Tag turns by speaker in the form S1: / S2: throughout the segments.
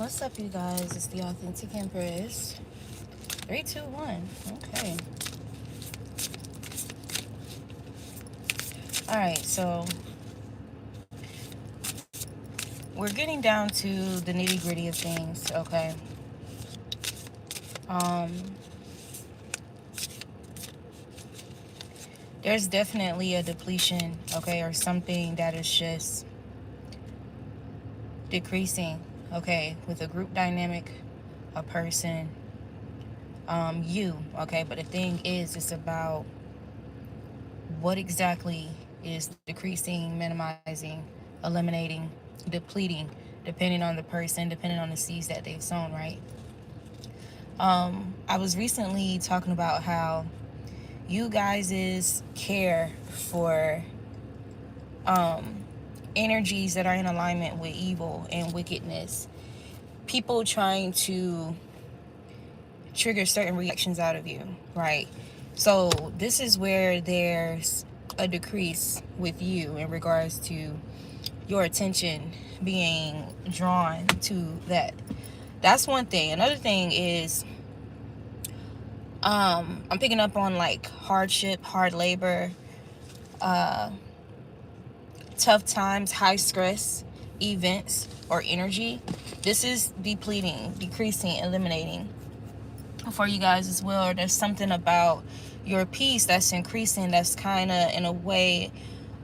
S1: What's up, you guys? It's the Authentic Empress. 3, 2, 1. Okay. Alright, so we're getting down to the nitty-gritty of things, okay? Um, there's definitely a depletion, okay, or something that is just decreasing, okay, with a group dynamic, a person, you, okay? But the thing is, it's about what exactly is decreasing, minimizing, eliminating, depleting, depending on the person, depending on the seeds that they've sown, right? I was recently talking about how you guys' care for energies that are in alignment with evil and wickedness, people trying to trigger certain reactions out of you, right? So this is where there's a decrease with you in regards to your attention being drawn to that. That's one thing. Another thing is I'm picking up on like hardship, hard labor, tough times, high stress events or energy. This is depleting, decreasing, eliminating for you guys as well. Or there's something about your peace that's increasing, that's kind of in a way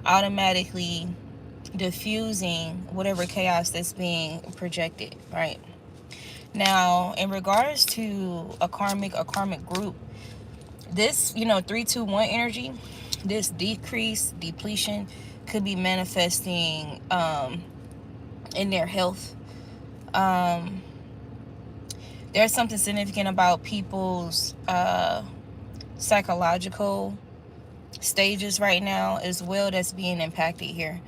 S1: automatically diffusing whatever chaos that's being projected, right? Now, in regards to a karmic group, this, 3, 2, 1 energy, this decrease, depletion could be manifesting in their health. There's something significant about people's psychological stages right now as well that's being impacted here.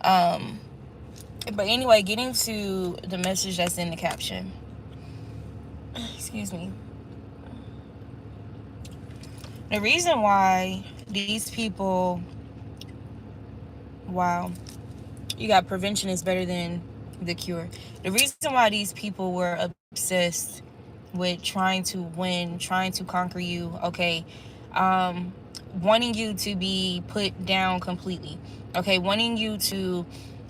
S1: But anyway, getting to the message that's in the caption. Excuse me. The reason why these people, wow, you got prevention is better than the cure. The reason why these people were obsessed with trying to win, trying to conquer you, okay, wanting you to be put down completely, okay, wanting you to,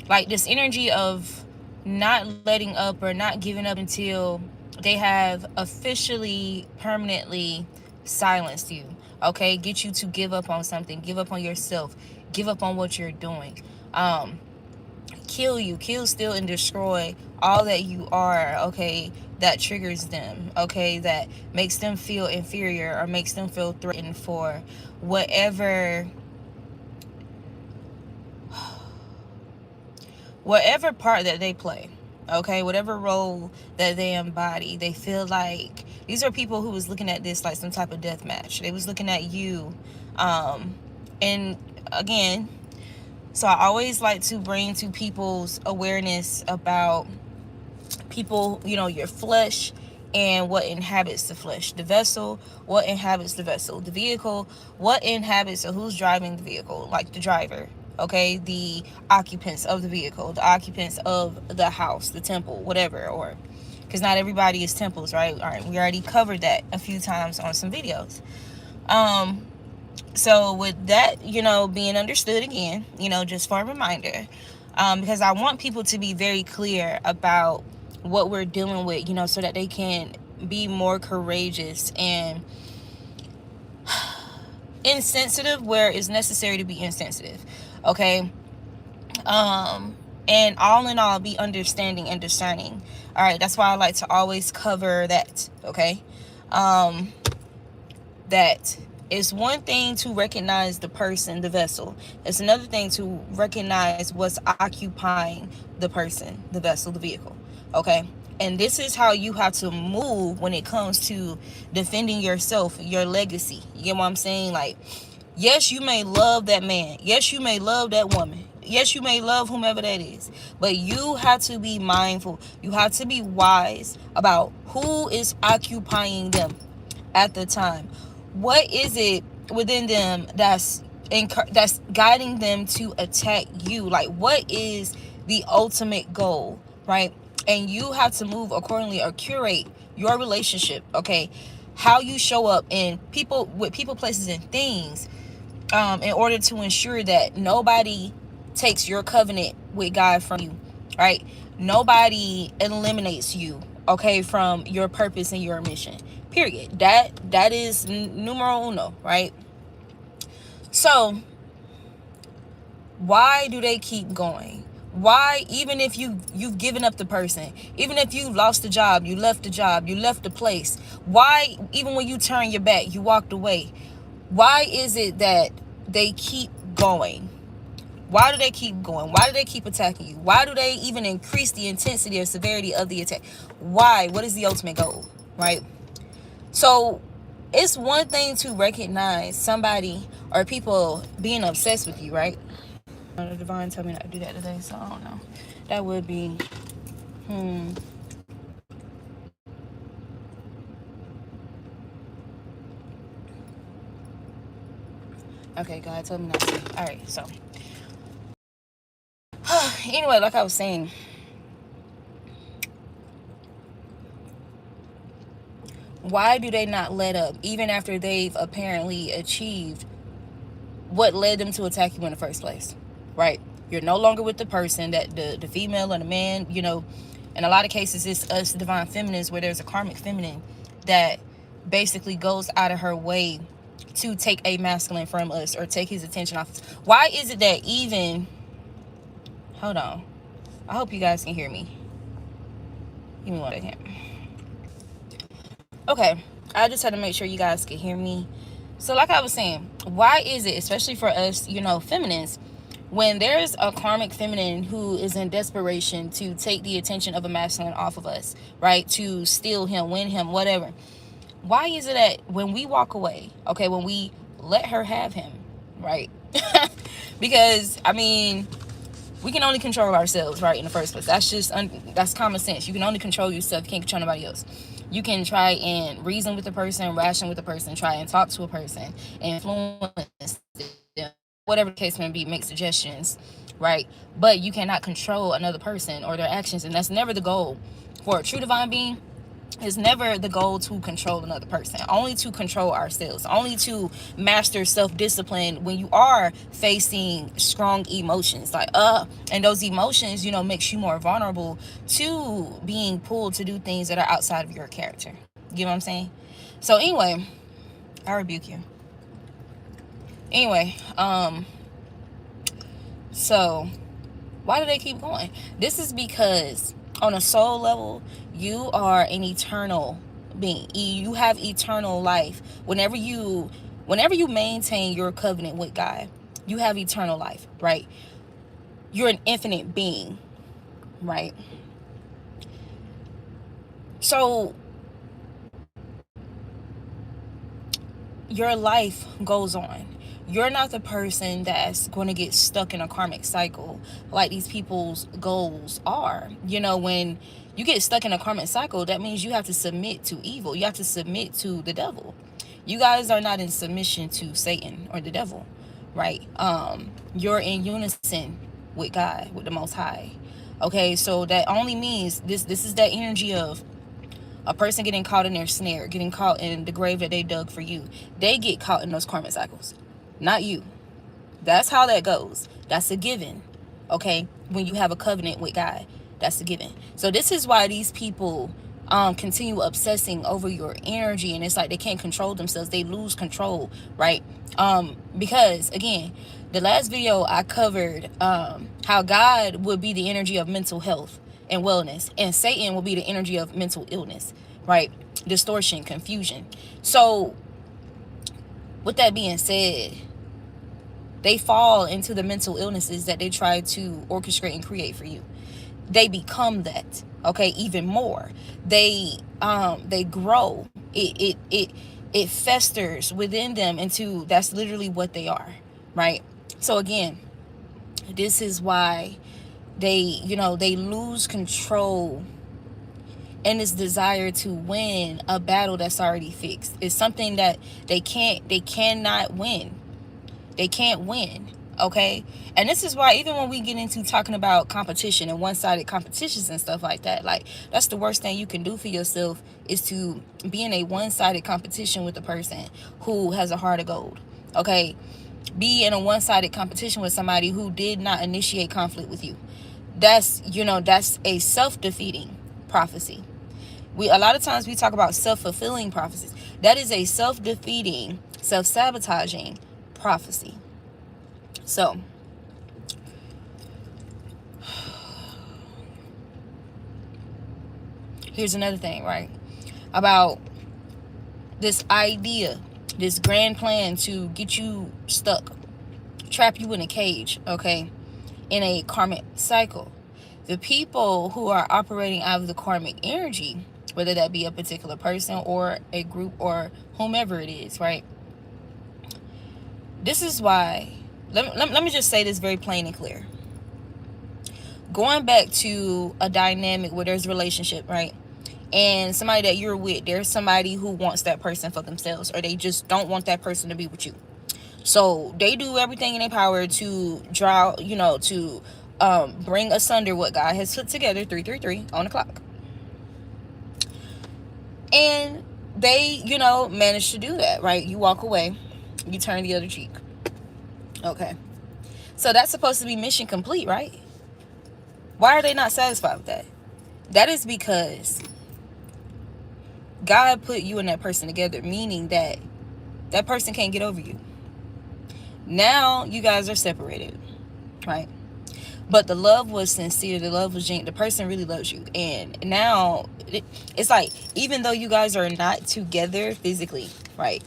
S1: like, this energy of not letting up or not giving up until they have officially, permanently silenced you, okay, get you to give up on something, give up on yourself, give up on what you're doing, kill you, kill, steal, and destroy all that you are, okay, that triggers them, okay, that makes them feel inferior or makes them feel threatened for whatever part that they play, okay, whatever role that they embody. They feel like these are people who was looking at this like some type of death match. They was looking at you, and again, so I always like to bring to people's awareness about people, your flesh and what inhabits the flesh, the vessel, what inhabits the vessel, the vehicle, what inhabits, so who's driving the vehicle, like the driver, okay, the occupants of the vehicle, the occupants of the house, the temple, whatever, or because not everybody is temples, right? All right, we already covered that a few times on some videos. So with that, being understood again, just for a reminder, because I want people to be very clear about what we're dealing with, so that they can be more courageous and insensitive where it's necessary to be insensitive, okay? And all in all, be understanding and discerning. All right, that's why I like to always cover that, okay? That it's one thing to recognize the person, the vessel. It's another thing to recognize what's occupying the person, the vessel, the vehicle, okay? And this is how you have to move when it comes to defending yourself, your legacy. You get what I'm saying? Like, yes, you may love that man. Yes, you may love that woman. Yes, you may love whomever that is. But you have to be mindful. You have to be wise about who is occupying them at the time. What is it within them that's guiding them to attack you? Like, what is the ultimate goal, right? and you have to move accordingly or curate your relationship, okay? How you show up in people, with people, places, and things, in order to ensure that nobody takes your covenant with God from you, right? Nobody eliminates you, okay, from your purpose and your mission. Period. That is numero uno, right? So why do they keep going? Why, even if you've given up the person, even if you lost the job, you left the job, you left the place, why, even when you turn your back, you walked away, why is it that they keep going? Why do they keep going? Why do they keep attacking you? Why do they even increase the intensity or severity of the attack? Why? What is the ultimate goal, right? So it's one thing to recognize somebody or people being obsessed with you, right? The divine told me not to do that today, so I don't know. That would be, okay, God told me not to. All right, so anyway, like I was saying, why do they not let up even after they've apparently achieved what led them to attack you in the first place, right? You're no longer with the person, that the female or the man, you know. In a lot of cases, it's us divine feminines where there's a karmic feminine that basically goes out of her way to take a masculine from us or take his attention off us. Why is it that even, hold on, I hope you guys can hear me. Give me one second. Okay, I just had to make sure you guys can hear me. So like I was saying, why is it, especially for us, you know, feminines, when there's a karmic feminine who is in desperation to take the attention of a masculine off of us, right, to steal him, win him, whatever, why is it that when we walk away, okay, when we let her have him, right, because I mean, we can only control ourselves, right, in the first place. That's just that's common sense. You can only control yourself. You can't control nobody else. You can try and reason with the person, ration with the person, try and talk to a person, influence them, whatever the case may be, make suggestions, right? But you cannot control another person or their actions, and that's never the goal. For a true divine being, it's never the goal to control another person, only to control ourselves, only to master self-discipline when you are facing strong emotions, like and those emotions, you know, makes you more vulnerable to being pulled to do things that are outside of your character. You know what I'm saying? So anyway, I rebuke you. Anyway, so why do they keep going? This is because on a soul level, you are an eternal being. You have eternal life. Whenever you maintain your covenant with God, you have eternal life, right? You're an infinite being, right? So your life goes on. You're not the person that's going to get stuck in a karmic cycle like these people's goals are. You know, when you get stuck in a karmic cycle, that means you have to submit to evil. You have to submit to the devil. You guys are not in submission to Satan or the devil, right? You're in unison with God, with the Most High. Okay, so that only means this is that energy of a person getting caught in their snare, getting caught in the grave that they dug for you. They get caught in those karmic cycles, not you. That's how that goes. That's a given, okay? When you have a covenant with God, that's a given. So this is why these people continue obsessing over your energy, and it's like they can't control themselves. They lose control, right? Because again, the last video I covered how God would be the energy of mental health and wellness, and Satan will be the energy of mental illness, right? Distortion, confusion. So with that being said, they fall into the mental illnesses that they try to orchestrate and create for you. They become that, okay, even more. They grow. It festers within them into, that's literally what they are, right? So again, this is why they, you know, they lose control and this desire to win a battle that's already fixed. It's something that they cannot win. They can't win. Okay. And this is why even when we get into talking about competition and one-sided competitions and stuff like that, like, that's the worst thing you can do for yourself, is to be in a one-sided competition with a person who has a heart of gold. Okay. Be in a one-sided competition with somebody who did not initiate conflict with you. That's, that's a self-defeating prophecy. We, a lot of times we talk about self-fulfilling prophecies. That is a self-defeating, self-sabotaging prophecy. So here's another thing, right? About this idea, this grand plan to get you stuck, trap you in a cage, okay, in a karmic cycle. The people who are operating out of the karmic energy, whether that be a particular person or a group or whomever it is, right? This is why, let me just say this very plain and clear. Going back to a dynamic where there's a relationship, right? And somebody that you're with, there's somebody who wants that person for themselves, or they just don't want that person to be with you. So they do everything in their power to draw, to bring asunder what God has put together, 333 on the clock. And they, manage to do that, right? You walk away, you turn the other cheek. Okay. So that's supposed to be mission complete, right? Why are they not satisfied with that? That is because God put you and that person together, meaning that that person can't get over you. Now you guys are separated, right? But the love was sincere, the love was genuine, the person really loves you. And now it's like, even though you guys are not together physically, right,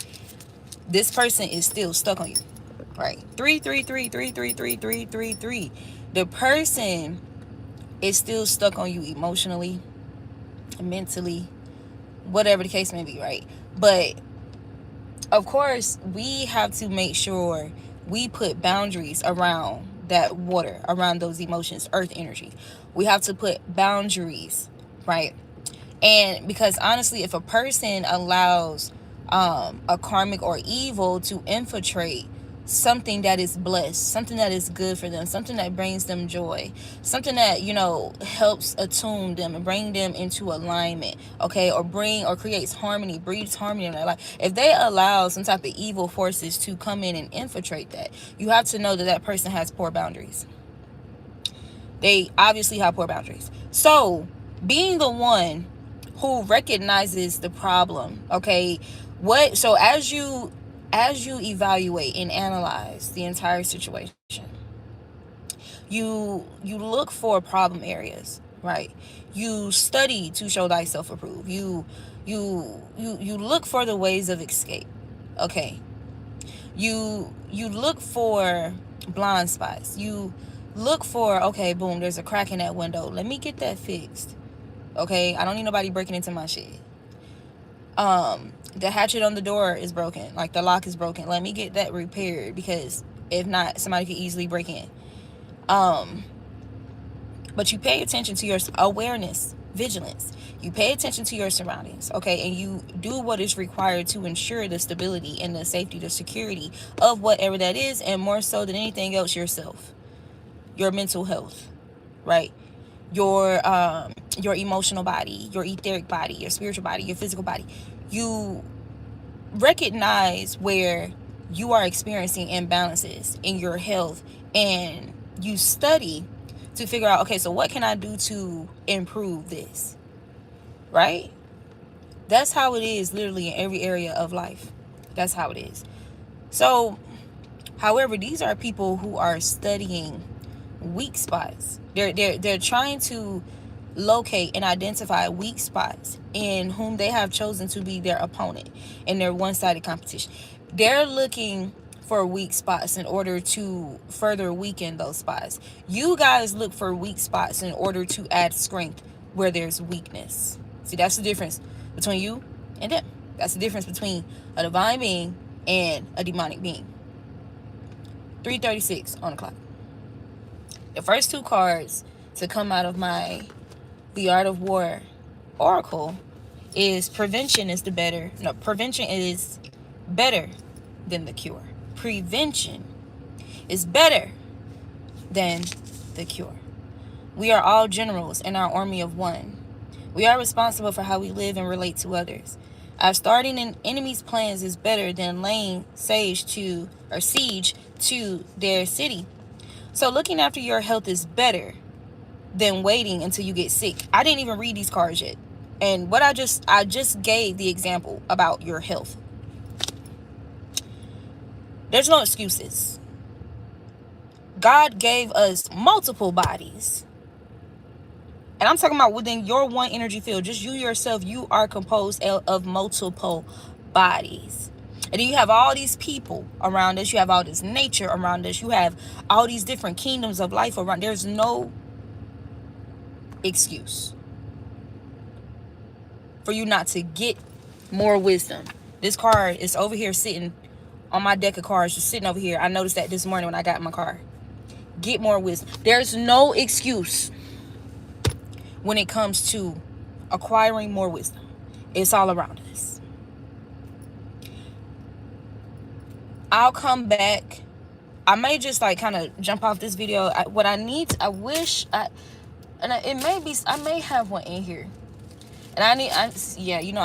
S1: this person is still stuck on you, right? 333 the person is still stuck on you emotionally, mentally, whatever the case may be, right? But of course, we have to make sure we put boundaries around that water, around those emotions, earth energy. We have to put boundaries, right? And because honestly, if a person allows a karmic or evil to infiltrate something that is blessed, something that is good for them, something that brings them joy, something that, helps attune them and bring them into alignment, okay, or creates harmony, breeds harmony in their life. If they allow some type of evil forces to come in and infiltrate that, you have to know that that person has poor boundaries. They obviously have poor boundaries. So being the one who recognizes the problem, okay, so as you evaluate and analyze the entire situation, you look for problem areas, right? You study to show thyself approved. You look for the ways of escape, okay? You look for blind spots. You look for, okay, boom, there's a crack in that window, let me get that fixed. Okay, I don't need nobody breaking into my shit. The hatchet on the door is broken, like the lock is broken, let me get that repaired, because if not, somebody could easily break in. But you pay attention to your awareness, vigilance. You pay attention to your surroundings, okay? And you do what is required to ensure the stability and the safety, the security of whatever that is, and more so than anything else, yourself, your mental health, right? Your emotional body, your etheric body, your spiritual body, your physical body. You recognize where you are experiencing imbalances in your health, and you study to figure out, okay, so what can I do to improve this, right? That's how it is literally in every area of life. That's how it is. So, however, these are people who are studying weak spots. They're trying to locate and identify weak spots in whom they have chosen to be their opponent in their one-sided competition. They're looking for weak spots in order to further weaken those spots. You guys look for weak spots in order to add strength where there's weakness. See, that's the difference between you and them. That's the difference between a divine being and a demonic being. 336 on the clock. The first two cards to come out of my The Art of War oracle is prevention is better than the cure. Prevention is better than the cure. We are all generals in our army of one. We are responsible for how we live and relate to others. Starting an enemy's plans is better than laying siege to their city. So looking after your health is better than waiting until you get sick. I didn't even read these cards yet. And what I just gave the example about your health. There's no excuses. God gave us multiple bodies. And I'm talking about within your one energy field, just you yourself, you are composed of multiple bodies. And then you have all these people around us. You have all this nature around us. You have all these different kingdoms of life around. There's no excuse for you not to get more wisdom. This card is over here sitting on my deck of cards, just sitting over here. I noticed that this morning when I got in my car. Get more wisdom. There's no excuse when it comes to acquiring more wisdom. It's all around us. I'll come back. I may just like kind of jump off this video. I may have one in here. And I'm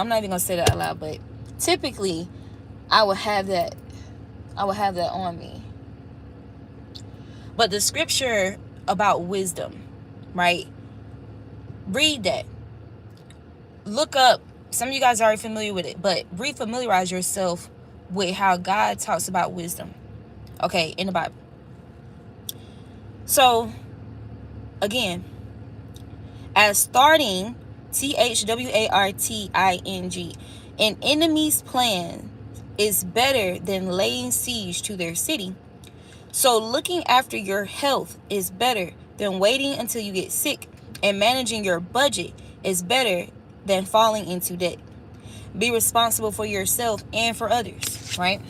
S1: not even gonna say that out loud, but typically I would have that on me. But the scripture about wisdom, right? Read that. Look up. Some of you guys are already familiar with it, but refamiliarize yourself with how God talks about wisdom. Okay, in the Bible. So, again, as starting THWARTING, an enemy's plan is better than laying siege to their city. So looking after your health is better than waiting until you get sick, and managing your budget is better than falling into debt. Be responsible for yourself and for others, right?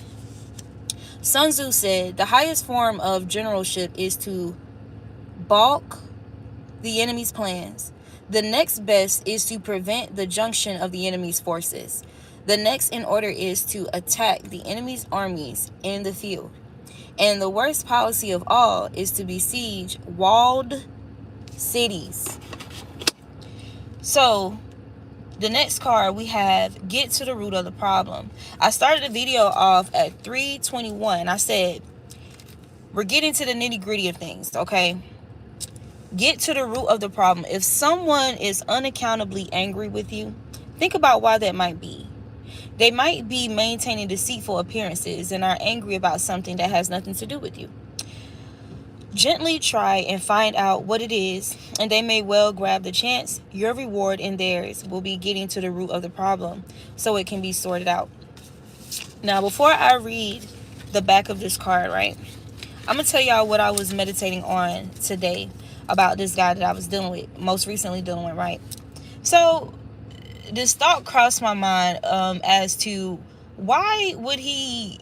S1: Sun Tzu said the highest form of generalship is to balk the enemy's plans. The next best is to prevent the junction of the enemy's forces. The next in order is to attack the enemy's armies in the field. And the worst policy of all is to besiege walled cities. So, the next card we have, get to the root of the problem. I started the video off at 3:21. I said, we're getting to the nitty-gritty of things, okay? Get to the root of the problem. If someone is unaccountably angry with you, think about why that might be. They might be maintaining deceitful appearances and are angry about something that has nothing to do with you. Gently try and find out what it is, and they may well grab the chance. Your reward and theirs will be getting to the root of the problem so it can be sorted out. Now, before I read the back of this card, right, I'm going to tell y'all what I was meditating on today about this guy that I was most recently dealing with, right? So, this thought crossed my mind as to why would he,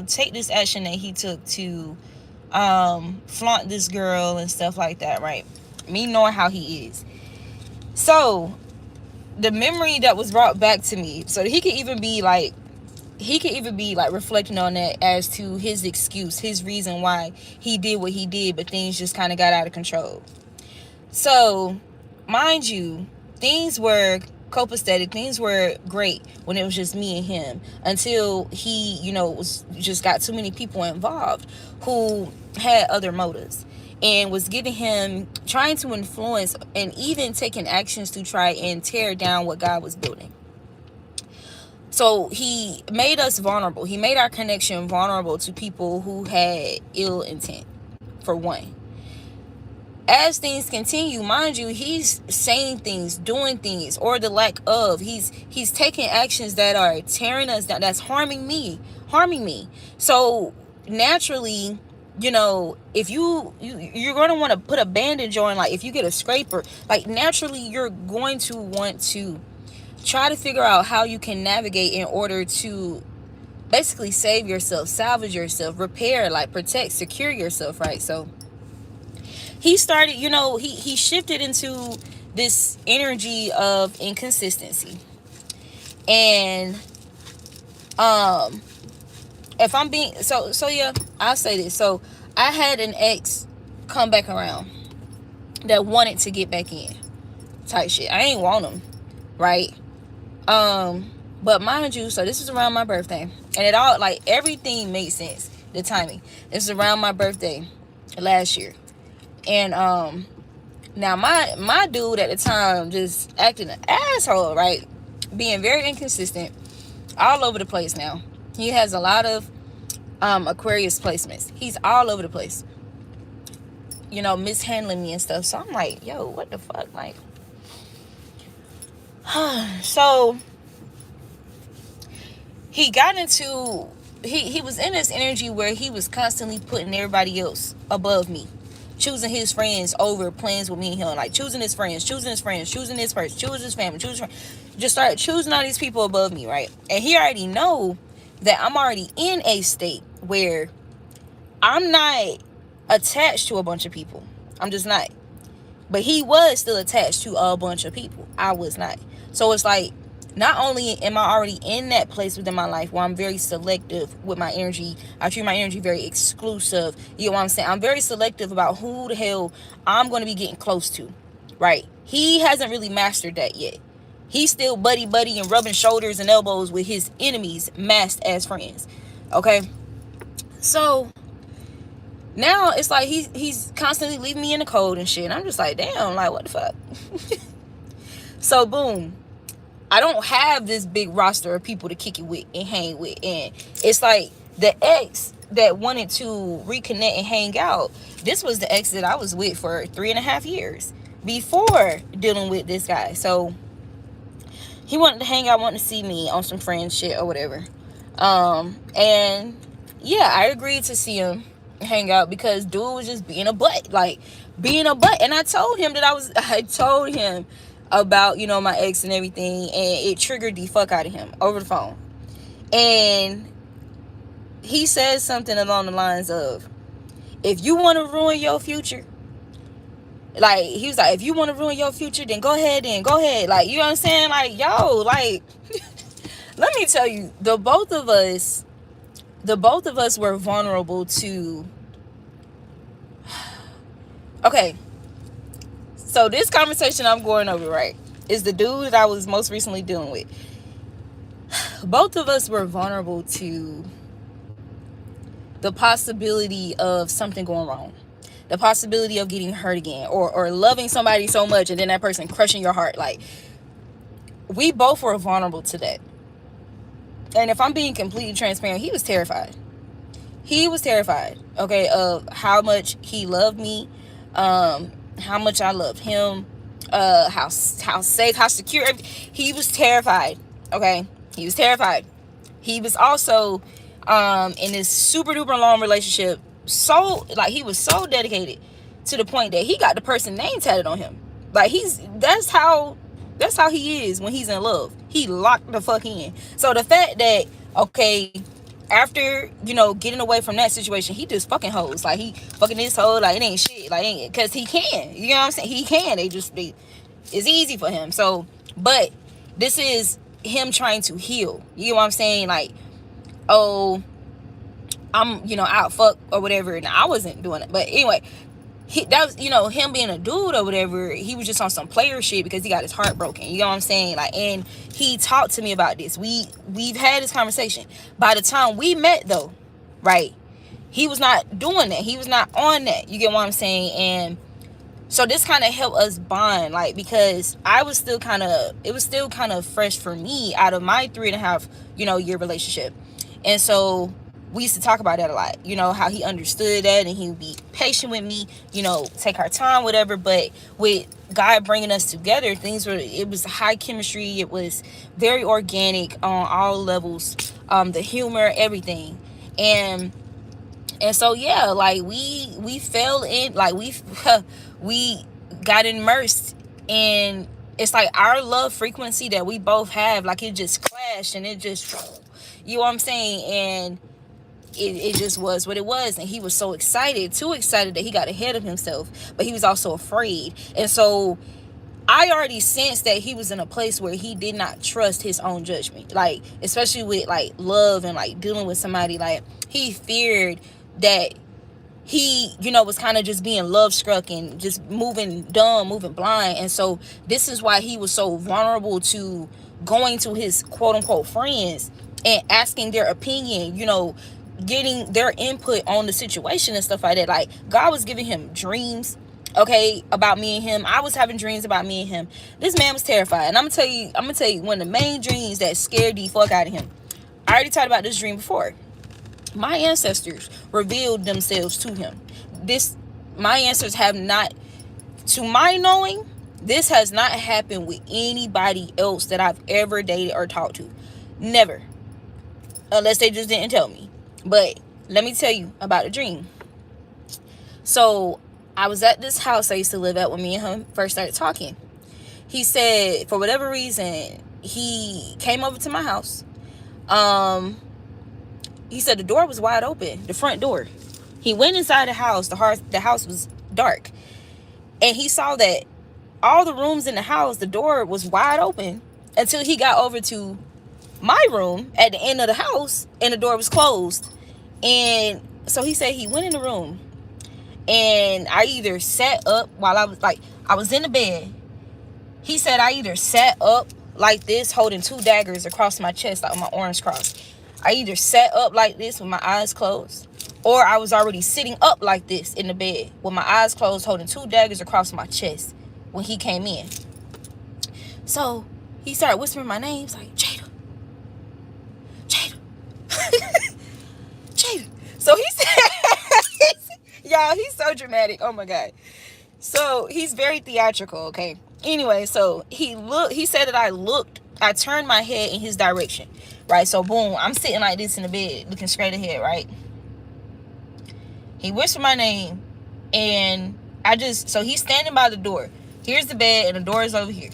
S1: take this action that he took to flaunt this girl and stuff like that, right? Me knowing how he is. So, the memory that was brought back to me, so he could even be like reflecting on that as to his excuse, his reason why he did what he did, but things just kind of got out of control. So, mind you, things were copacetic, things were great when it was just me and him, until he, was just got too many people involved who had other motives and was giving him, trying to influence and even taking actions to try and tear down what God was building. So he made us vulnerable. He made our connection vulnerable to people who had ill intent, for one. As things continue, mind you, he's saying things, doing things, or the lack of. He's taking actions that are tearing us down, that's harming me. So naturally, if you're going to want to put a bandage on, like if you get a scraper, like naturally you're going to want to try to figure out how you can navigate in order to basically save yourself, salvage yourself, repair, like protect, secure yourself, right? So he started, he shifted into this energy of inconsistency. And if I'm being, so yeah, I'll say this. So I had an ex come back around that wanted to get back in type shit. I ain't want him, right? But mind you, so this was around my birthday, and it all, like, everything made sense. The timing. This is around my birthday last year, and now my dude at the time just acting an asshole, right? Being very inconsistent, all over the place. Now he has a lot of Aquarius placements. He's all over the place, mishandling me and stuff. So I'm like, yo, what the fuck, like. So he got into, he was in this energy where he was constantly putting everybody else above me, choosing his friends over plans with me and him, like choosing his friends, choosing this person, choosing his family, just started choosing all these people above me, right? And he already know that I'm already in a state where I'm not attached to a bunch of people. I'm just not. But he was still attached to a bunch of people. I was not. So it's like, not only am I already in that place within my life where I'm very selective with my energy, I treat my energy very exclusive. You know what I'm saying? I'm very selective about who the hell I'm going to be getting close to, right? He hasn't really mastered that yet. He's still buddy and rubbing shoulders and elbows with his enemies masked as friends. Okay? So now it's like he's constantly leaving me in the cold and shit. And I'm just like, damn, like, what the fuck? So boom, I don't have this big roster of people to kick it with and hang with. And it's like the ex that wanted to reconnect and hang out, this was the ex that I was with for 3.5 years before dealing with this guy. So he wanted to hang out, wanted to see me on some friend shit or whatever. And yeah, I agreed to see him hang out because dude was just being a butt. And I told him that I told him about, my ex and everything, and it triggered the fuck out of him over the phone. And he said something along the lines of, if you want to ruin your future, like, he was like, if you want to ruin your future, then go ahead. Like, you know what I'm saying? Like, yo, like, let me tell you, the both of us were vulnerable to, okay, so this conversation I'm going over, right, is the dude that I was most recently dealing with. Both of us were vulnerable to the possibility of something going wrong, the possibility of getting hurt again, or loving somebody so much and then that person crushing your heart. Like, we both were vulnerable to that. And if I'm being completely transparent, he was terrified. Okay, of how much he loved me, how much I loved him, how safe, how secure. He was terrified. Okay, he was terrified. He was also in this super duper long relationship. So, like, he was so dedicated to the point that he got the person name tatted on him. Like, that's how he is when he's in love. He locked the fuck in. So the fact that, okay, after, getting away from that situation, he just fucking hoes. Like, he fucking this hoe, like, it ain't shit. Like, because he can. You know what I'm saying? He can. It's easy for him. So, but this is him trying to heal. You know what I'm saying? Like, oh, I'm, out fuck or whatever. And I wasn't doing it. But anyway, that was, him being a dude or whatever. He was just on some player shit because he got his heart broken. You know what I'm saying? Like, and he talked to me about this. We've had this conversation. By the time we met, though, right, he was not doing that. He was not on that. You get what I'm saying? And so this kind of helped us bond, like, because it was still kind of fresh for me out of my 3.5, year relationship. And so we used to talk about that a lot, how he understood that, and he would be patient with me, take our time, whatever. But with God bringing us together, it was high chemistry. It was very organic on all levels, the humor, everything. And so, yeah, like, we fell in, like, we got immersed in, it's like our love frequency that we both have, like, it just clashed, and it just, you know what I'm saying? And it just was what it was. And he was so excited, too excited, that he got ahead of himself, but he was also afraid. And so I already sensed that he was in a place where he did not trust his own judgment, like, especially with, like, love and, like, dealing with somebody. Like, he feared that he, you know, was kind of just being love struck and just moving dumb, moving blind. And so this is why he was so vulnerable to going to his quote unquote friends and asking their opinion, you know, getting their input on the situation and stuff like that. Like, God was giving him dreams, okay, about me and him. I was having dreams about me and him. This man was terrified. And I'm gonna tell you one of the main dreams that scared the fuck out of him. I already talked about this dream before. My ancestors revealed themselves to him. My ancestors have not, to my knowing, this has not happened with anybody else that I've ever dated or talked to. Never. Unless they just didn't tell me. But let me tell you about the dream. So I was at this house I used to live at when me and him first started talking. He said, for whatever reason, he came over to my house. He said the door was wide open, the front door. He went inside the house. The house was dark. And he saw that all the rooms in the house, the door was wide open until he got over to my room at the end of the house and the door was closed. And so he said he went in the room, and I either sat up while I was in the bed. He said I either sat up like this, holding 2 daggers across my chest, like my arms crossed. I either sat up like this with my eyes closed, or I was already sitting up like this in the bed with my eyes closed, holding 2 daggers across my chest when he came in. So he started whispering my names like, Jada, Jada, Jada. So he said, y'all, he's so dramatic. Oh my God. So he's very theatrical, okay? Anyway, so he said that I turned my head in his direction, right? So boom, I'm sitting like this in the bed, looking straight ahead, right? He whispered my name, and so he's standing by the door. Here's the bed, and the door is over here.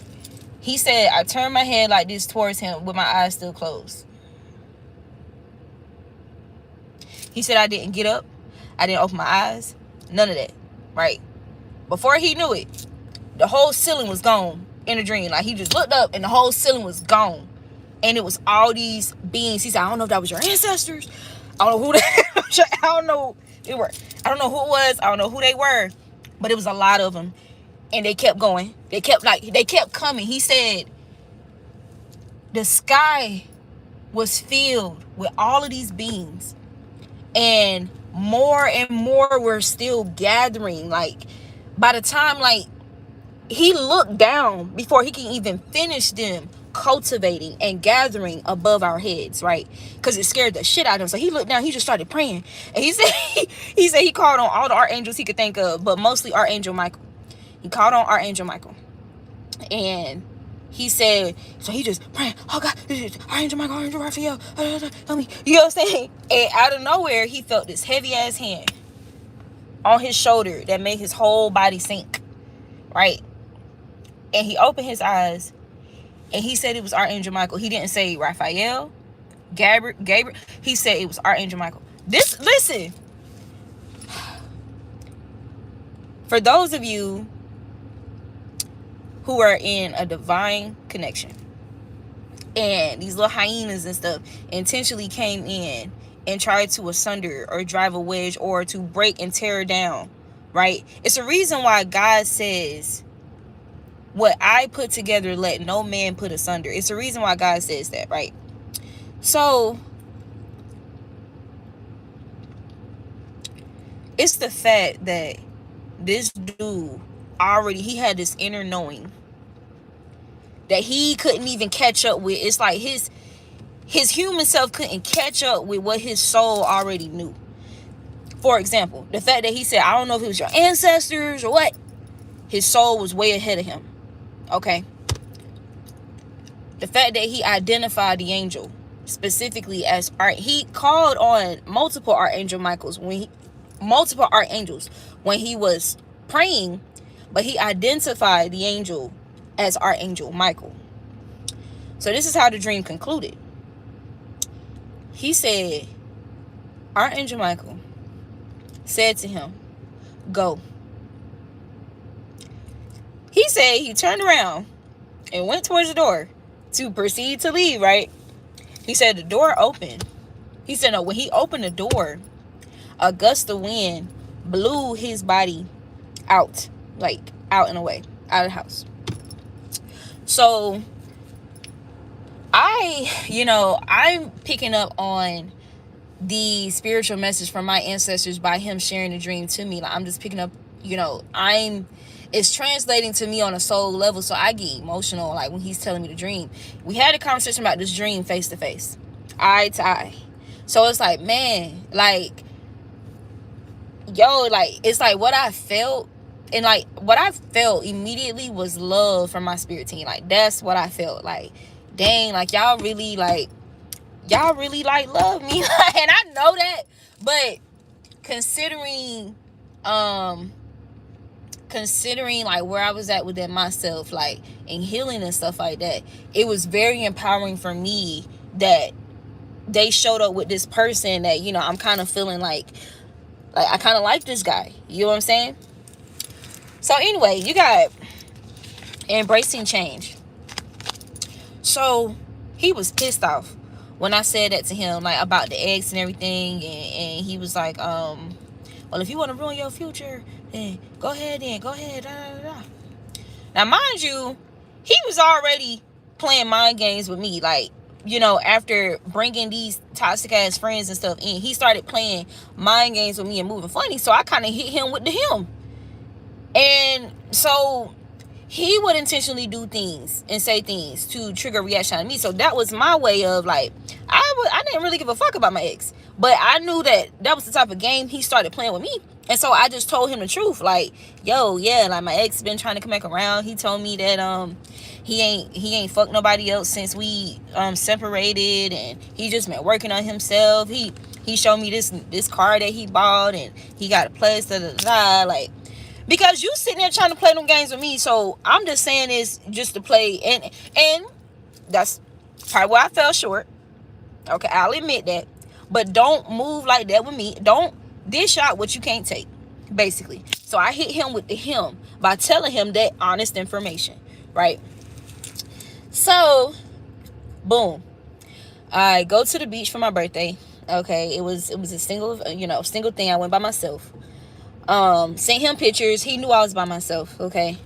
S1: He said I turned my head like this towards him with my eyes still closed. He said I didn't get up. I didn't open my eyes. None of that, right? Before he knew it, the whole ceiling was gone in a dream. Like, he just looked up and the whole ceiling was gone. And it was all these beings. He said, I don't know if that was your ancestors. I don't know who they I don't know they were. I don't know who it was. I don't know who they were. But it was a lot of them. And they kept going. They kept coming. He said the sky was filled with all of these beings. And more were still gathering. Like, by the time, like, he looked down before he can even finish them cultivating and gathering above our heads, right? Because it scared the shit out of him. So he looked down, he just started praying. And he said he called on all the archangels he could think of, but mostly Archangel Michael. He called on Archangel Michael. And he said, so he just praying, oh God, Archangel Michael, Archangel Raphael, help me. You know what I'm saying? And out of nowhere, he felt this heavy ass hand on his shoulder that made his whole body sink, right? And he opened his eyes, and he said it was Archangel Michael. He didn't say Raphael, Gabriel. He said it was Archangel Michael. Listen, for those of you who are in a divine connection, and these little hyenas and stuff intentionally came in and tried to asunder or drive a wedge or to break and tear down, right? It's a reason why God says, what I put together, let no man put asunder. It's the reason why God says that, right? So it's the fact that this dude he had this inner knowing that he couldn't even catch up with. It's like his human self couldn't catch up with what his soul already knew. For example, the fact that he said, I don't know if it was your ancestors or what. His soul was way ahead of him. Okay. The fact that he identified the angel specifically as he called on multiple archangels when he was praying, but he identified the angel as Archangel Michael. So this is how the dream concluded. He said, Archangel Michael said to him, go. He said he turned around and went towards the door to proceed to leave, right? He said the door opened. He said, no, when he opened the door, a gust of wind blew his body out, like out and away, out of the house. So I'm picking up on the spiritual message from my ancestors by him sharing the dream to me. Like, I'm just picking up, it's translating to me on a soul level, so I get emotional like when he's telling me the dream. We had a conversation about this dream face to face, eye to eye. So it's like, man, like, like, it's like what I felt, and like what I felt immediately was love from my spirit team. Like, that's what I felt. Like, dang, like y'all really like love me. And I know that, but considering like where I was at within myself, like, and healing and stuff like that, it was very empowering for me that they showed up with this person that, I'm kind of feeling like I kind of like this guy. You know what I'm saying? So anyway, you got embracing change. So he was pissed off when I said that to him, like, about the ex and everything, and he was like, well, if you want to ruin your future, then go ahead, da, da, da. Now, mind you, he was already playing mind games with me, like, after bringing these toxic ass friends and stuff in, he started playing mind games with me and moving funny, so I kind of hit him with the him. And so he would intentionally do things and say things to trigger a reaction on me. So that was my way of, like, I didn't really give a fuck about my ex, but I knew that was the type of game he started playing with me. And so I just told him the truth, like, yo, yeah, like, my ex been trying to come back around. He told me that he ain't fucked nobody else since we separated, and he just been working on himself. He showed me this car that he bought, and he got a place, da da da, like, because you sitting there trying to play them games with me. So I'm just saying this just to play, and that's probably where I fell short. Okay, I'll admit that. But don't move like that with me. Don't dish out what you can't take, basically. So I hit him with the him by telling him that honest information, right? So, boom. I go to the beach for my birthday. Okay, it was a single thing. I went by myself. Sent him pictures. He knew I was by myself. Okay.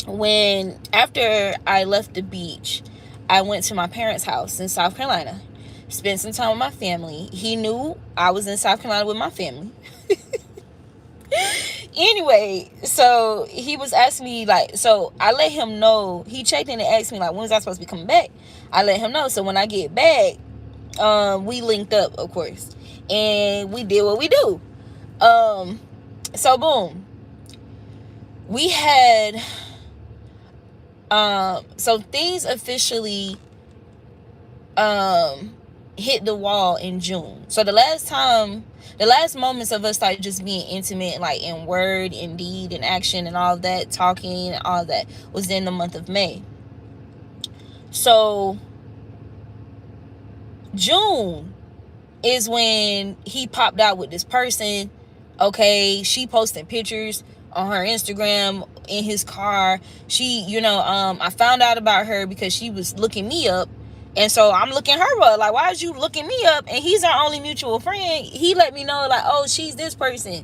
S1: When after I left the beach, I went to my parents' house in South Carolina, spent some time with my family. He knew I was in South Carolina with my family. Anyway, so he was asking me, like, so I let him know. He checked in and asked me, like, when was I supposed to be coming back? I let him know. So when I get back, we linked up, of course, and we did what we do. So boom, we had so things officially hit the wall in June. So the last moments of us, like, just being intimate, like, in word, in deed, in action, and all that, talking, all that, was in the month of May. So June is when he popped out with this person. Okay, she posted pictures on her Instagram in his car. She, I found out about her because she was looking me up. And so I'm looking her up. Like, why is you looking me up? And he's our only mutual friend. He let me know, like, oh, she's this person.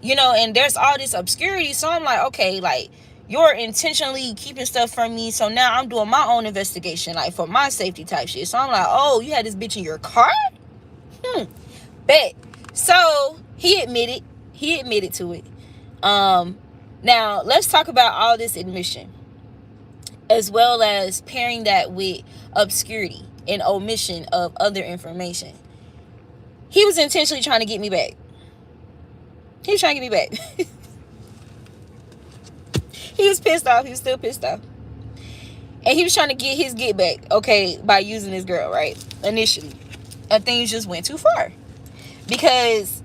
S1: And there's all this obscurity. So I'm like, okay, like, you're intentionally keeping stuff from me. So now I'm doing my own investigation, like, for my safety type shit. So I'm like, oh, you had this bitch in your car? Bet. So he admitted to it. Now let's talk about all this admission, as well as pairing that with obscurity and omission of other information. He was intentionally trying to get me back. He was trying to get me back. He was pissed off. He was still pissed off. And he was trying to get his get back, okay, by using this girl, right? Initially. And things just went too far. Because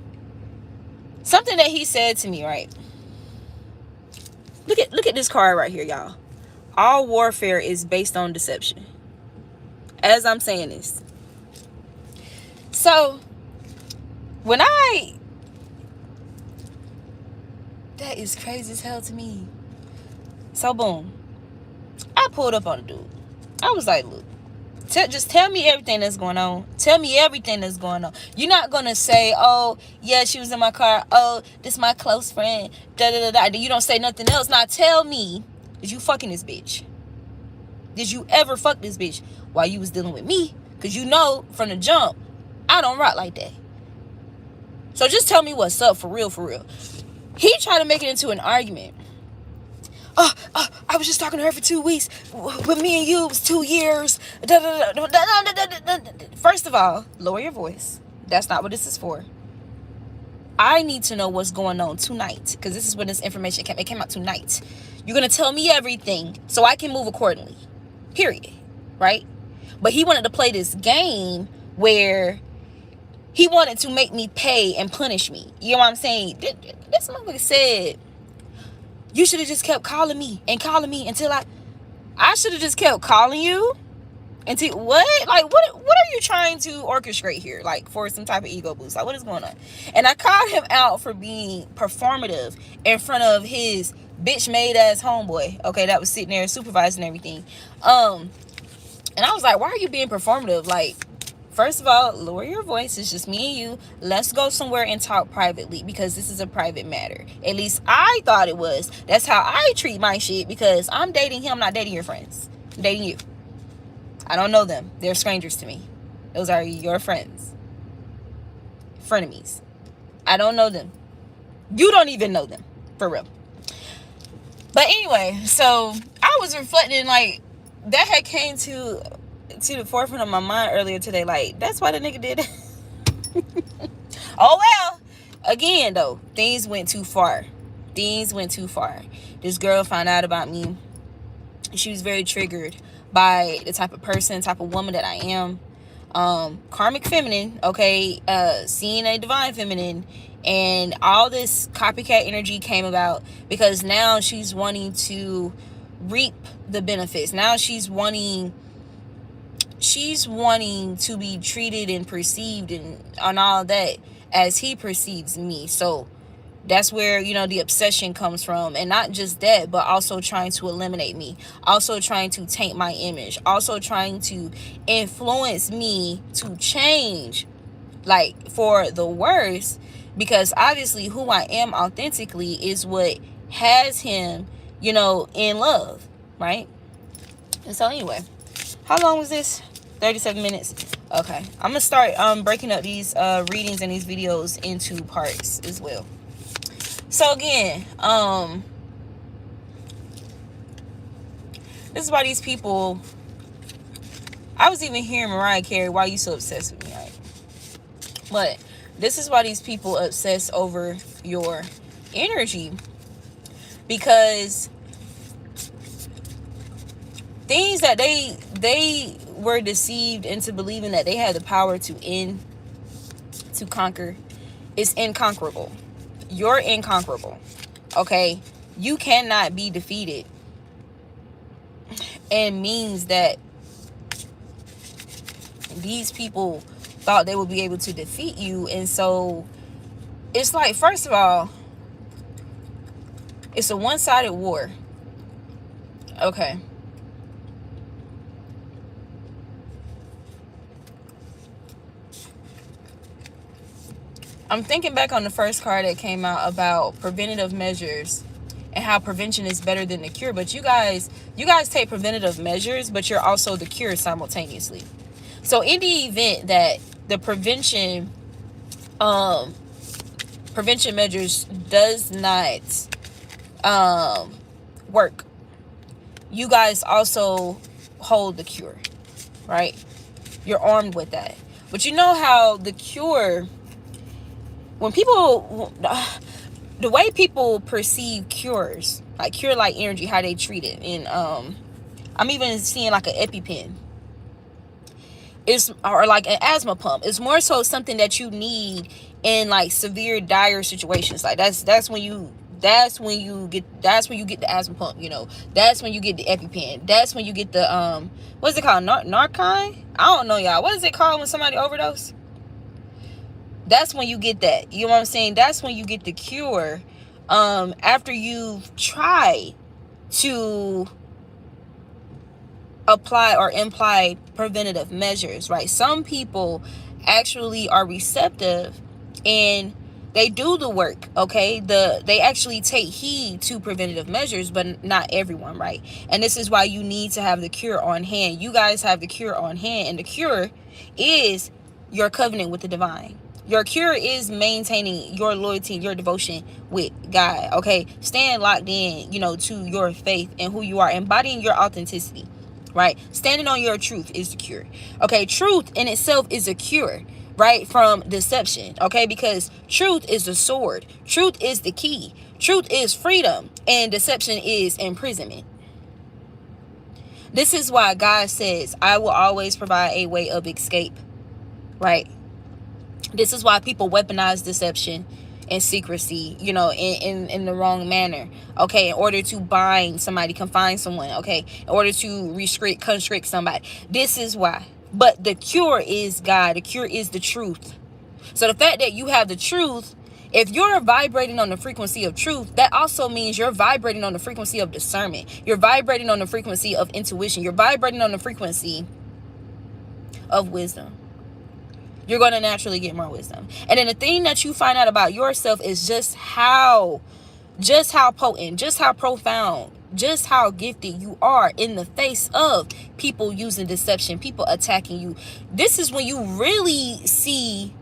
S1: something that he said to me, right? Look at this card right here, y'all. All warfare is based on deception. As I'm saying this. So, that is crazy as hell to me. So, boom. I pulled up on a dude. I was like, look, Just tell me everything that's going on. Tell me everything that's going on. You're not gonna say, "Oh, yeah, she was in my car. Oh, this my close friend." Da da da da. You don't say nothing else. Now tell me, did you fucking this bitch? Did you ever fuck this bitch while you was dealing with me? Cause you know from the jump, I don't rock like that. So just tell me what's up for real, for real. He tried to make it into an argument. I was just talking to her for 2 weeks. With me and you, it was 2 years. First of all, lower your voice. That's not what this is for. I need to know what's going on tonight, because this is when this information came. It came out tonight. You're going to tell me everything so I can move accordingly. Period. Right? But he wanted to play this game where he wanted to make me pay and punish me. You know what I'm saying? This motherfucker said, you should have just kept calling me until I should have just kept calling you until what? Like, what are you trying to orchestrate here? Like, for some type of ego boost? Like, what is going on? And I called him out for being performative in front of his bitch made ass homeboy. Okay, that was sitting there supervising everything. And I was like, why are you being performative? Like, first of all, lower your voice. It's just me and you. Let's go somewhere and talk privately, because this is a private matter. At least I thought it was. That's how I treat my shit, because I'm dating him, not dating your friends. I'm dating you. I don't know them. They're strangers to me. Those are your friends. Frenemies. I don't know them. You don't even know them. For real. But anyway, so I was reflecting, like, that had came to the forefront of my mind earlier today. Like, that's why the nigga did it. Oh well. Again though, things went too far. This girl found out about me. She was very triggered by the type of person, type of woman that I am. Karmic feminine, okay, seeing a divine feminine, and all this copycat energy came about because now she's wanting to reap the benefits. Now she's wanting to be treated and perceived and on all that as he perceives me. So that's where, the obsession comes from. And not just that, but also trying to eliminate me, also trying to taint my image, also trying to influence me to change, like, for the worse, because obviously who I am authentically is what has him, in love, right? And so anyway, how long was this? 37 minutes. Okay, I'm gonna start breaking up these readings and these videos into parts as well. So again, this is why these people, I was even hearing Mariah Carey, why you so obsessed with me, right? But this is why these people obsess over your energy, because things that they were deceived into believing that they had the power to end, to conquer, is inconquerable. You're inconquerable. Okay? You cannot be defeated. And means that these people thought they would be able to defeat you. And so it's like, first of all, it's a one-sided war. Okay. I'm thinking back on the first card that came out about preventative measures and how prevention is better than the cure. But you guys take preventative measures, but you're also the cure simultaneously. So in the event that the prevention measures does not work, you guys also hold the cure, right? You're armed with that. But you know how the cure, when people, the way people perceive cures, like cure-like energy, how they treat it, and I'm even seeing like an EpiPen, or like an asthma pump. It's more so something that you need in like severe, dire situations. Like that's when you get the asthma pump. That's when you get the EpiPen. That's when you get the what's it called, narcotin? I don't know, y'all. What is it called when somebody overdose? That's when you get that. You know what I'm saying? That's when you get the cure. After you've tried to apply or imply preventative measures, right? Some people actually are receptive and they do the work, okay? They actually take heed to preventative measures, but not everyone, right? And this is why you need to have the cure on hand. You guys have the cure on hand, and the cure is your covenant with the divine. Your cure is maintaining your loyalty, your devotion with God, okay? Staying locked in, to your faith and who you are, embodying your authenticity, right? Standing on your truth is the cure, okay? Truth in itself is a cure, right, from deception, okay? Because truth is the sword. Truth is the key. Truth is freedom, and deception is imprisonment. This is why God says, I will always provide a way of escape, right? This is why people weaponize deception and secrecy, in the wrong manner, okay, in order to bind somebody, confine someone, okay, in order to constrict somebody. This is why. But the cure is God. The cure is the truth. So the fact that you have the truth, if you're vibrating on the frequency of truth, that also means you're vibrating on the frequency of discernment. You're vibrating on the frequency of intuition. You're vibrating on the frequency of wisdom. You're going to naturally get more wisdom. And then the thing that you find out about yourself is just how potent, just how profound, just how gifted you are in the face of people using deception, people attacking you. This is when you really see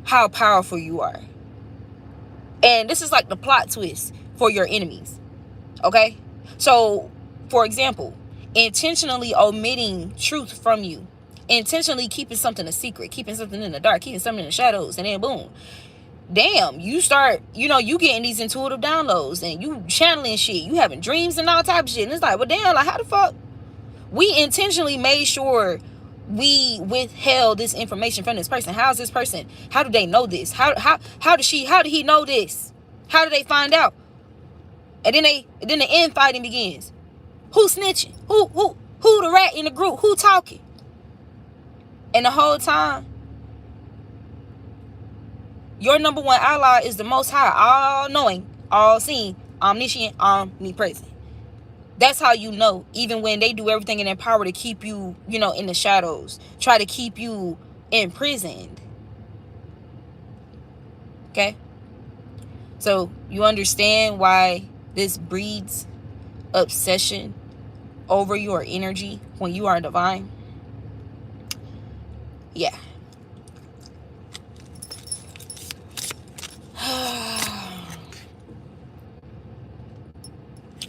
S1: how powerful you are. And this is like the plot twist for your enemies. Okay? So, for example, intentionally omitting truth from you. Intentionally keeping something a secret, keeping something in the dark, keeping something in the shadows, and then boom. Damn, you start, you getting these intuitive downloads and you channeling shit. You having dreams and all type of shit. And it's like, well, damn, like how the fuck? We intentionally made sure we withheld this information from this person. How's this person? How do they know this? How did he know this? How did they find out? And then the infighting begins. Who snitching? Who the rat in the group? Who talking? And the whole time, your number one ally is the Most High, all-knowing, all-seeing, omniscient, omnipresent. That's how you know, even when they do everything in their power to keep you, in the shadows, try to keep you imprisoned. Okay? So, you understand why this breeds obsession over your energy when you are divine? Yeah.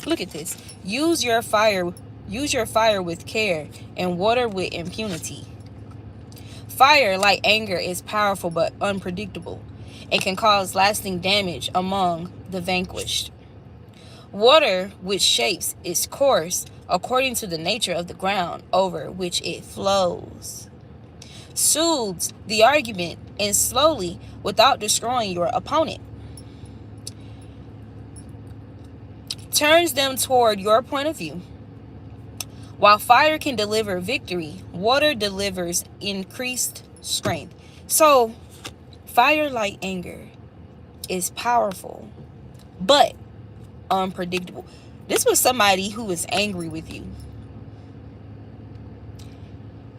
S1: Look at this. Use your fire with care and water with impunity. Fire, like anger, is powerful but unpredictable and can cause lasting damage among the vanquished. Water, which shapes its course according to the nature of the ground over which it flows, soothes the argument and slowly, without destroying your opponent, turns them toward your point of view. While fire can deliver victory, water delivers increased strength. So, fire, like anger, is powerful, but unpredictable. This was somebody who was angry with you.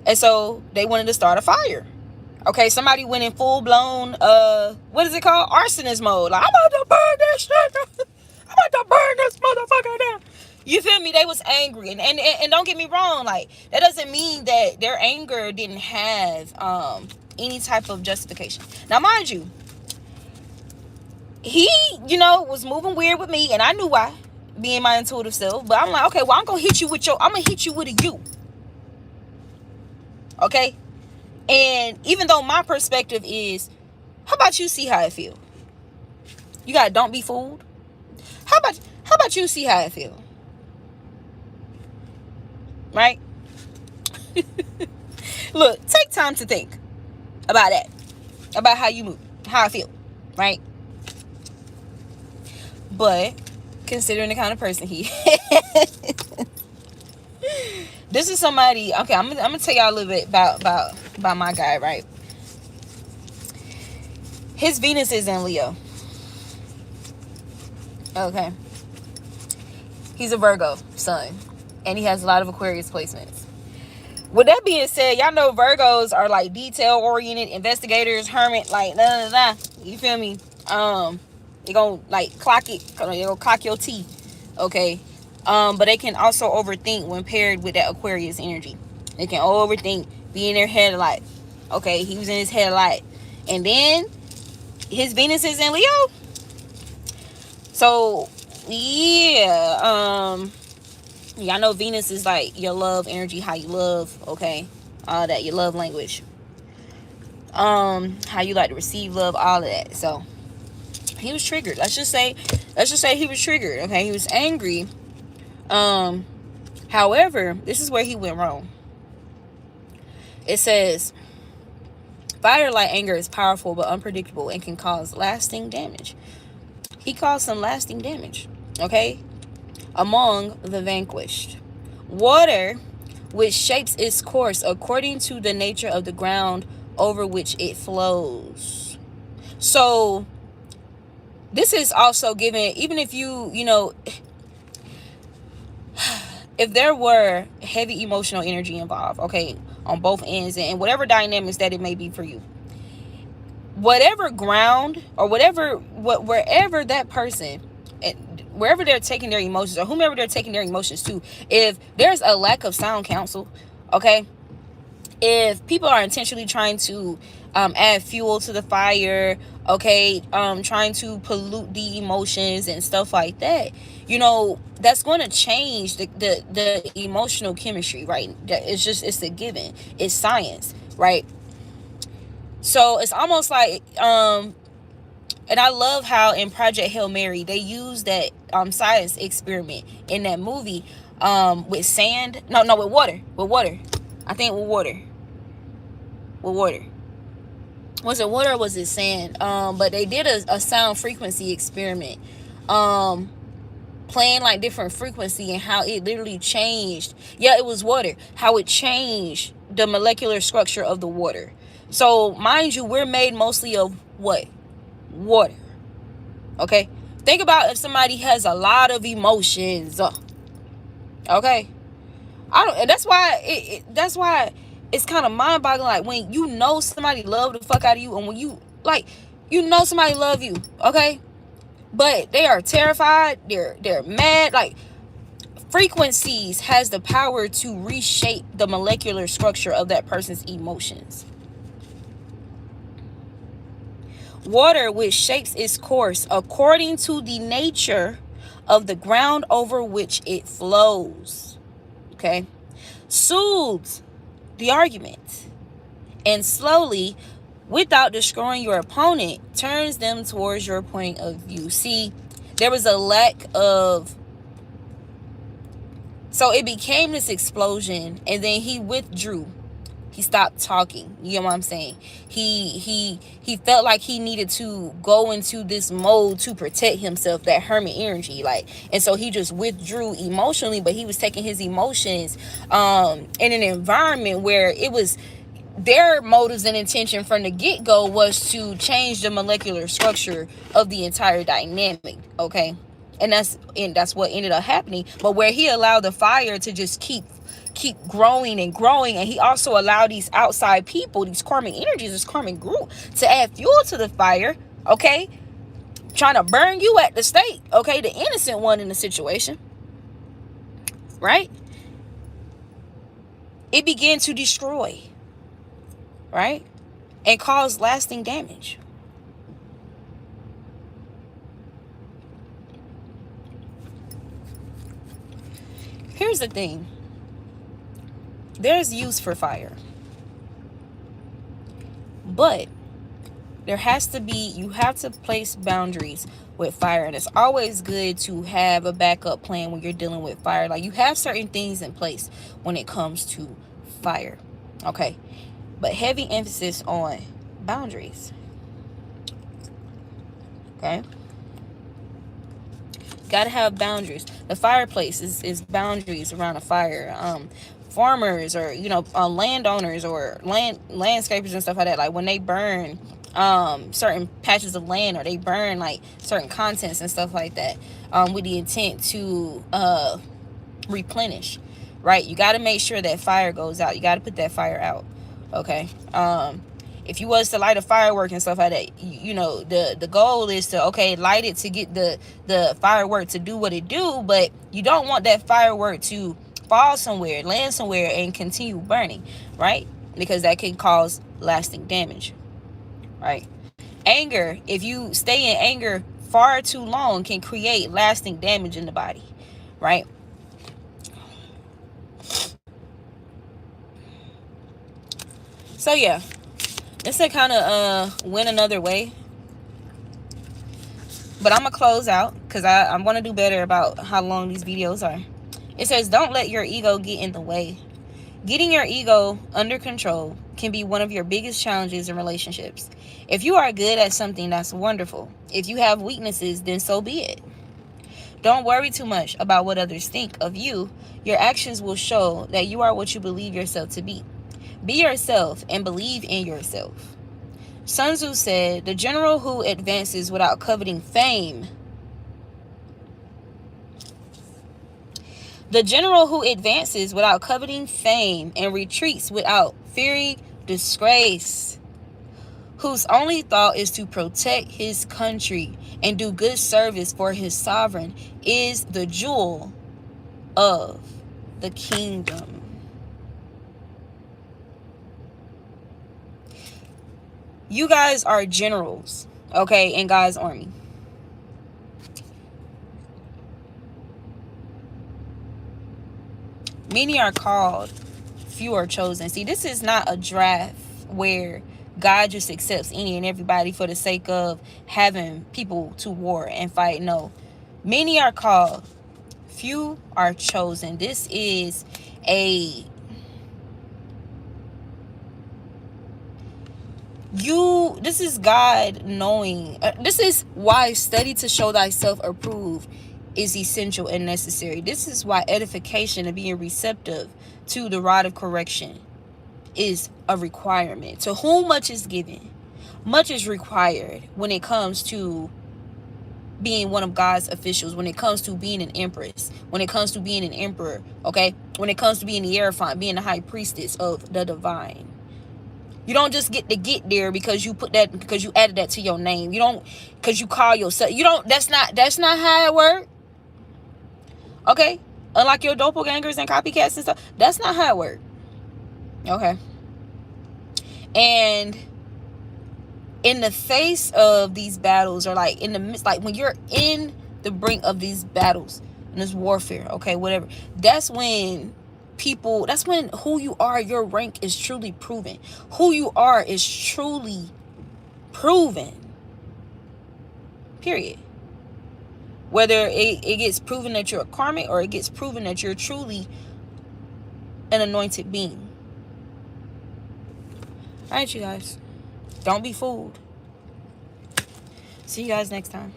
S1: And so, they wanted to start a fire. Okay, somebody went in full-blown, what is it called? Arsonist mode. Like, I'm about to burn this shit. I'm about to burn this motherfucker down. You feel me? They was angry. And don't get me wrong, like, that doesn't mean that their anger didn't have any type of justification. Now, mind you, he, was moving weird with me, and I knew why, being my intuitive self. But I'm like, okay, well, I'm going to hit you with a you. Okay? And even though my perspective is, how about you see how it feel? You got don't be fooled. How about you see how it feel? Right? Look, take time to think about that. About how you move, how I feel, right? But considering the kind of person he is, this is somebody. Okay, I'm gonna tell y'all a little bit about my guy, right? His Venus is in Leo. Okay. He's a Virgo sun. And he has a lot of Aquarius placements. With that being said, y'all know Virgos are like detail oriented investigators, hermit, like nah, nah, nah. You feel me? They gonna like clock it. They gonna clock your teeth, okay? But they can also overthink when paired with that Aquarius energy. They can overthink, be in their head a lot. Okay, he was in his head a lot, and then his Venus is in Leo. So yeah, y'all know Venus is like your love energy, how you love, okay? All that, your love language. How you like to receive love, all of that. So he was triggered. Let's just say he was triggered, okay? He was angry. However, this is where he went wrong. It says fire like anger is powerful but unpredictable and can cause lasting damage. He caused some lasting damage, okay? Among the vanquished. Water, which shapes its course according to the nature of the ground over which it flows. So this is also given, even if you know, if there were heavy emotional energy involved, okay, on both ends, and whatever dynamics that it may be for you, whatever ground or wherever that person, wherever they're taking their emotions, or whomever they're taking their emotions to, if there's a lack of sound counsel, okay, if people are intentionally trying to add fuel to the fire, okay, trying to pollute the emotions and stuff like that, you know, that's going to change the emotional chemistry, right? It's a given. It's science, right? So it's almost like and I love how in Project Hail Mary they use that science experiment in that movie with sand. No, with water. With water. I think with water. With water. Was it water or was it sand? But they did a sound frequency experiment. Playing like different frequency and how it literally changed. Yeah, it was water. How it changed the molecular structure of the water. So mind you, we're made mostly of what? Water. Okay, think about if somebody has a lot of emotions, okay, I don't, and that's why it's kind of mind-boggling, like when you know somebody love the fuck out of you, and when you like, you know somebody love you, okay, but they are terrified, they're mad, like frequencies has the power to reshape the molecular structure of that person's emotions. Water, which shapes its course according to the nature of the ground over which it flows, okay, soothes the argument and slowly, without destroying your opponent, turns them towards your point of view. See, there was a lack of, so it became this explosion, and then he withdrew. He stopped talking. You know what I'm saying? He felt like he needed to go into this mode to protect himself, that hermit energy, like, and so he just withdrew emotionally. But he was taking his emotions in an environment where it was their motives and intention from the get-go was to change the molecular structure of the entire dynamic, okay, and that's what ended up happening. But where he allowed the fire to just keep growing and growing, and he also allowed these outside people, these karmic energies, this karmic group, to add fuel to the fire, okay, trying to burn you at the stake, okay, the innocent one in the situation, right? It began to destroy, right, and cause lasting damage. Here's the thing. There's use for fire, but there has to be, you have to place boundaries with fire, and it's always good to have a backup plan when you're dealing with fire. Like, you have certain things in place when it comes to fire, okay, but heavy emphasis on boundaries, okay. Gotta have boundaries. The fireplace is boundaries around a fire. Farmers, or landowners, or landscapers and stuff like that, like when they burn certain patches of land, or they burn like certain contents and stuff like that, with the intent to replenish, right? You got to make sure that fire goes out. You got to put that fire out, okay? If you was to light a firework and stuff like that, you know, the goal is to, okay, light it to get the firework to do what it do, but you don't want that firework to fall somewhere, land somewhere, and continue burning, right? Because that can cause lasting damage, right? Anger, if you stay in anger far too long, can create lasting damage in the body, right? So yeah, this to kind of went another way, but I'm gonna close out because I'm gonna do better about how long these videos are. It says, don't let your ego get in the way. Getting your ego under control can be one of your biggest challenges in relationships. If you are good at something, that's wonderful. If you have weaknesses, then so be it. Don't worry too much about what others think of you. Your actions will show that you are what you believe yourself to be. Be yourself and believe in yourself. Sun Tzu said, the general who advances without coveting fame. The general who advances without coveting fame and retreats without fearing disgrace, whose only thought is to protect his country and do good service for his sovereign, is the jewel of the kingdom. You guys are generals, okay, in God's army. Many are called, few are chosen. See, this is not a draft where God just accepts any and everybody for the sake of having people to war and fight. No. Many are called, few are chosen. This is this is God knowing. This is why study to show thyself approved is essential and necessary. This is why edification and being receptive to the rod of correction is a requirement. To whom much is given, much is required when it comes to being one of God's officials, when it comes to being an empress, when it comes to being an emperor, okay? When it comes to being the Hierophant, being the high priestess of the divine. You don't just get to get there because you put that, because you added that to your name. You don't, because you call yourself, you don't, that's not how it works. Okay? Unlike your doppelgangers and copycats and stuff, that's not how it works. Okay? And in the face of these battles, or like in the midst, like when you're in the brink of these battles, in this warfare, okay, whatever, that's when who you are, your rank is truly proven. Who you are is truly proven. Period. Whether it gets proven that you're a karmic, or it gets proven that you're truly an anointed being. All right, you guys. Don't be fooled. See you guys next time.